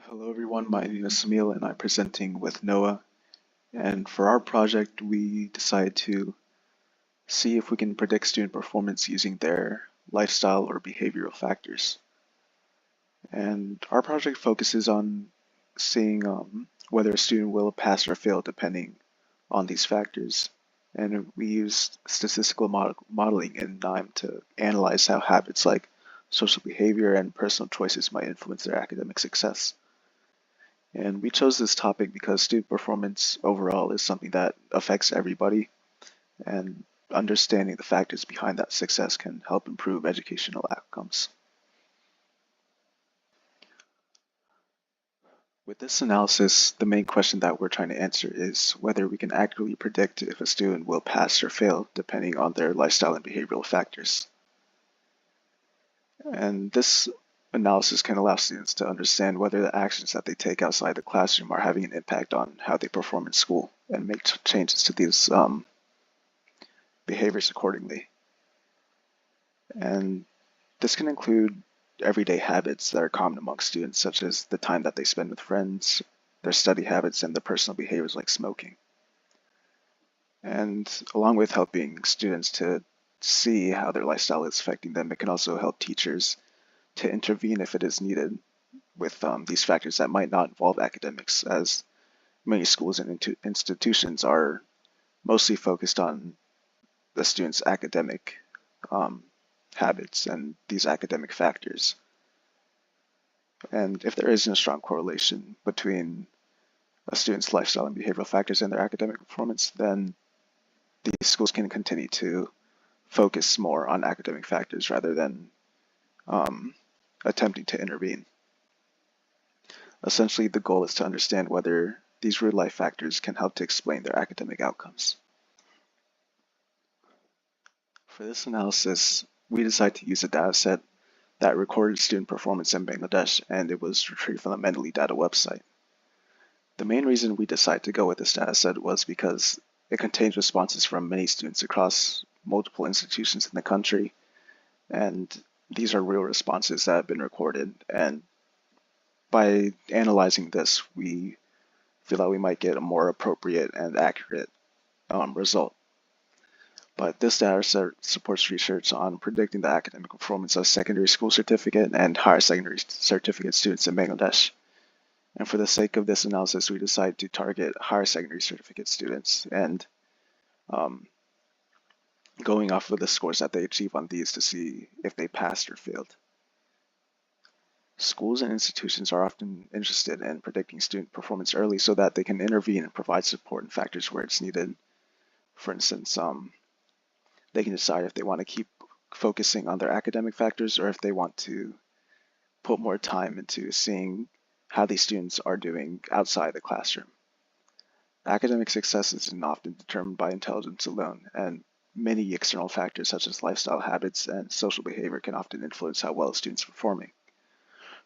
Hello everyone, my name is Samil and I'm presenting with Noah. And for our project, we decided to see if we can predict student performance using their lifestyle or behavioral factors. And our project focuses on seeing whether a student will pass or fail depending on these factors. And we used statistical modeling in NIME to analyze how habits like social behavior and personal choices might influence their academic success. And we chose this topic because student performance overall is something that affects everybody, and understanding the factors behind that success can help improve educational outcomes. With this analysis, the main question that we're trying to answer is whether we can accurately predict if a student will pass or fail depending on their lifestyle and behavioral factors. And this analysis can allow students to understand whether the actions that they take outside the classroom are having an impact on how they perform in school and make changes to these behaviors accordingly. And this can include everyday habits that are common among students, such as the time that they spend with friends, their study habits, and their personal behaviors like smoking. And along with helping students to see how their lifestyle is affecting them, it can also help teachers to intervene if it is needed with these factors that might not involve academics, as many schools and institutions are mostly focused on the students' academic habits and these academic factors. And if there isn't a strong correlation between a student's lifestyle and behavioral factors and their academic performance, then these schools can continue to focus more on academic factors rather than attempting to intervene. Essentially, the goal is to understand whether these real-life factors can help to explain their academic outcomes. For this analysis, we decided to use a data set that recorded student performance in Bangladesh, and it was retrieved from the Mendeley Data website. The main reason we decided to go with this data set was because it contains responses from many students across multiple institutions in the country, and these are real responses that have been recorded. And by analyzing this, we feel that we might get a more appropriate and accurate result. But this data set supports research on predicting the academic performance of secondary school certificate and higher secondary certificate students in Bangladesh. And for the sake of this analysis, we decided to target higher secondary certificate students and going off of the scores that they achieve on these to see if they passed or failed. Schools and institutions are often interested in predicting student performance early so that they can intervene and provide support and factors where it's needed. For instance, they can decide if they want to keep focusing on their academic factors or if they want to put more time into seeing how these students are doing outside the classroom. Academic success isn't often determined by intelligence alone, and many external factors such as lifestyle habits and social behavior can often influence how well a student's performing.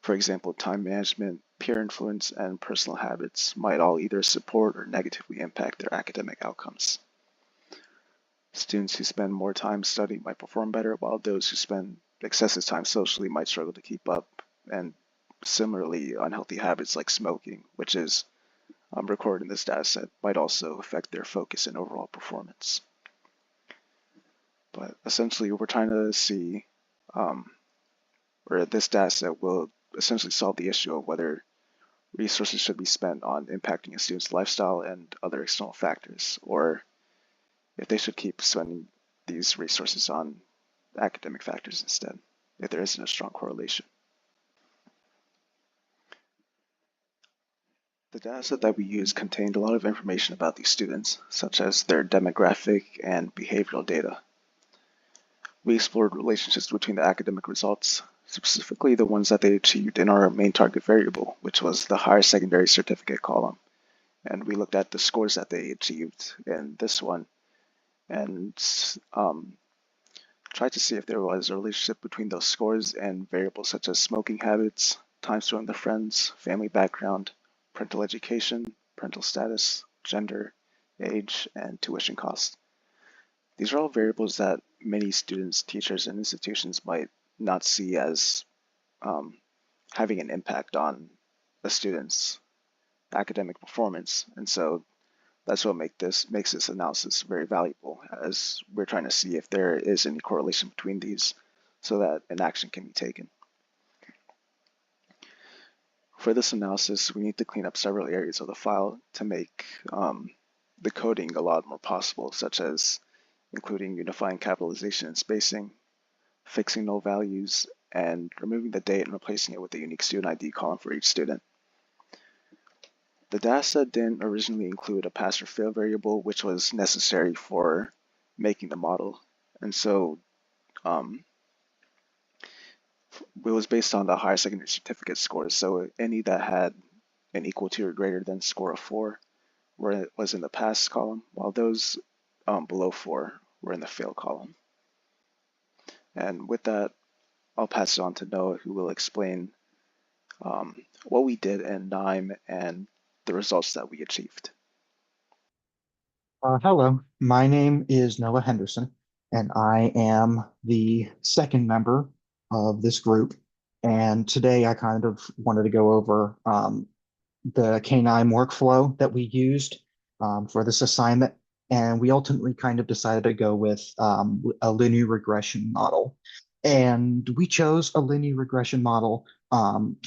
For example, time management, peer influence, and personal habits might all either support or negatively impact their academic outcomes. Students who spend more time studying might perform better, while those who spend excessive time socially might struggle to keep up. And similarly, unhealthy habits like smoking, which is recorded in this data set, might also affect their focus and overall performance. But essentially, we're trying to see, or this data set will essentially solve the issue of whether resources should be spent on impacting a student's lifestyle and other external factors, or if they should keep spending these resources on academic factors instead, if there isn't a strong correlation. The dataset that we used contained a lot of information about these students, such as their demographic and behavioral data. We explored relationships between the academic results, specifically the ones that they achieved in our main target variable, which was the higher secondary certificate column. And we looked at the scores that they achieved in this one and tried to see if there was a relationship between those scores and variables such as smoking habits, time spent with friends, family background, parental education, parental status, gender, age, and tuition costs. These are all variables that many students, teachers, and institutions might not see as having an impact on a student's academic performance. And so that's what makes this analysis very valuable, as we're trying to see if there is any correlation between these so that an action can be taken. For this analysis, we need to clean up several areas of the file to make the coding a lot more possible, such as including unifying capitalization and spacing, fixing null values, and removing the date and replacing it with a unique student ID column for each student. The dataset didn't originally include a pass or fail variable, which was necessary for making the model. And so it was based on the higher secondary certificate scores. So any that had an equal to or greater than score of 4 was in the pass column, while those below 4 were in the fail column. And with that, I'll pass it on to Noah, who will explain what we did in NIME and the results that we achieved. Hello, my name is Noah Henderson, and I am the second member of this group. And today I kind of wanted to go over the K9 workflow that we used for this assignment. And we ultimately kind of decided to go with a linear regression model. And we chose a linear regression model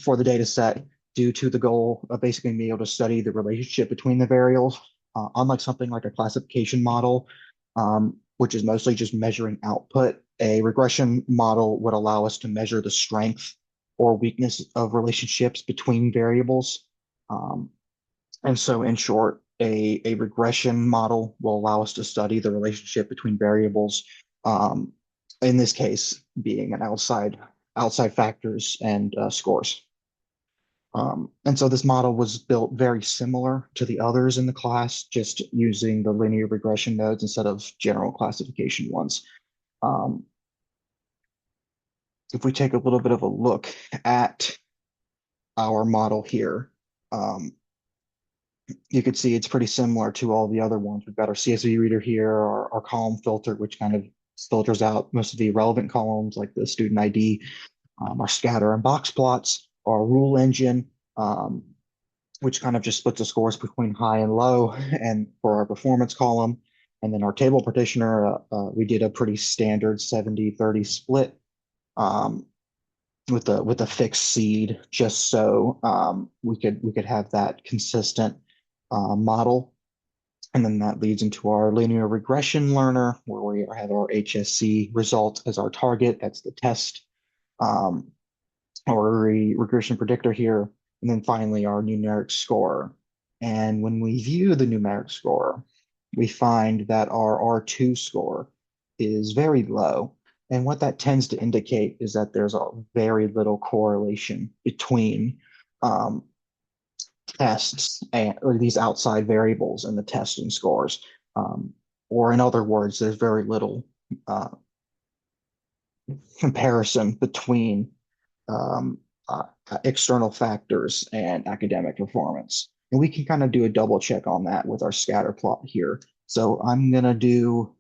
for the data set due to the goal of basically being able to study the relationship between the variables, unlike something like a classification model, which is mostly just measuring output. A regression model would allow us to measure the strength or weakness of relationships between variables. And so in short, a regression model will allow us to study the relationship between variables, in this case being an outside factors and scores. And so this model was built very similar to the others in the class, just using the linear regression nodes instead of general classification ones. If we take a little bit of a look at our model here, you can see it's pretty similar to all the other ones. We've got our CSV reader here, our column filter, which kind of filters out most of the irrelevant columns like the student ID, our scatter and box plots, our rule engine, which kind of just splits the scores between high and low, and for our performance column. And then our table partitioner, we did a pretty standard 70-30 split with a fixed seed, just so we could have that consistent model. And then that leads into our linear regression learner, where we have our HSC result as our target. That's the test, our regression predictor here. And then finally, our numeric score. And when we view the numeric score, we find that our R2 score is very low. And what that tends to indicate is that there's a very little correlation between tests or these outside variables and the testing scores. Or in other words, there's very little comparison between external factors and academic performance. And we can kind of do a double check on that with our scatter plot here. So I'm going to do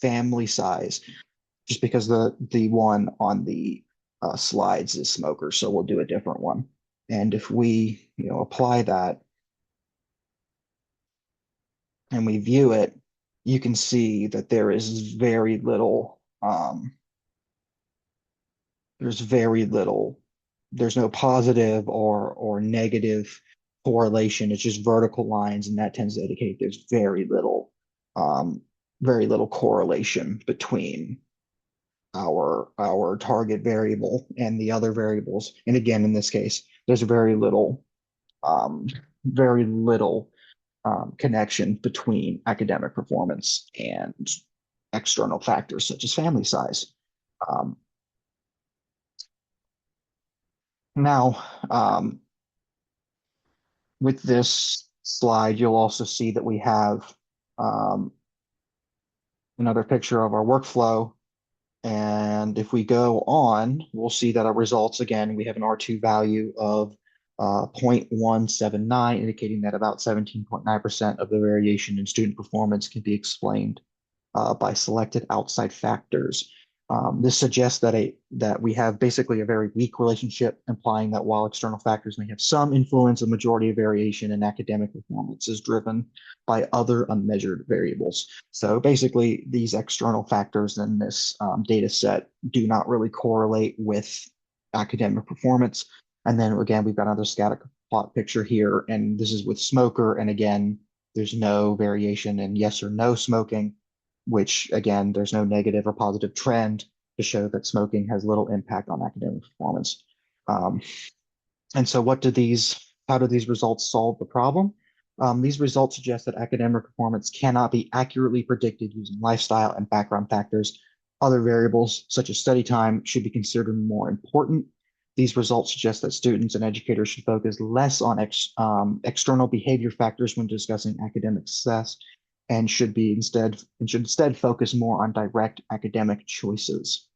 family size, just because the one on the slides is smokers, so we'll do a different one. And if we apply that and we view it, you can see that there is very little there's no positive or negative correlation. It's just vertical lines, and that tends to indicate there's very little correlation between our target variable and the other variables. And again, in this case, there's very little connection between academic performance and external factors such as family size. Now, with this slide, you'll also see that we have another picture of our workflow. And if we go on, we'll see that our results, again, we have an R2 value of 0.179, indicating that about 17.9% of the variation in student performance can be explained by selected outside factors. This suggests that we have basically a very weak relationship, implying that while external factors may have some influence, a majority of variation in academic performance is driven by other unmeasured variables. So basically, these external factors in this data set do not really correlate with academic performance. And then again, we've got another scatter plot picture here, and this is with smoker. And again, there's no variation in yes or no smoking, which again, there's no negative or positive trend to show that smoking has little impact on academic performance. Um, and so how do these results solve the problem? These results suggest that academic performance cannot be accurately predicted using lifestyle and background factors. Other variables, such as study time, should be considered more important. These results suggest that students and educators should focus less on external behavior factors when discussing academic success and should instead focus more on direct academic choices.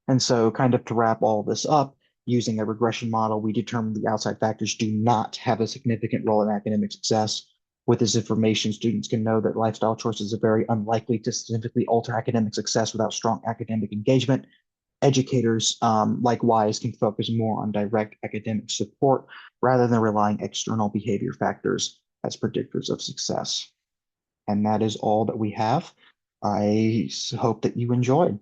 And so, kind of to wrap all this up, using a regression model, we determined the outside factors do not have a significant role in academic success. With this information, students can know that lifestyle choices are very unlikely to significantly alter academic success without strong academic engagement. Educators, likewise, can focus more on direct academic support rather than relying external behavior factors as predictors of success. And that is all that we have. I hope that you enjoyed.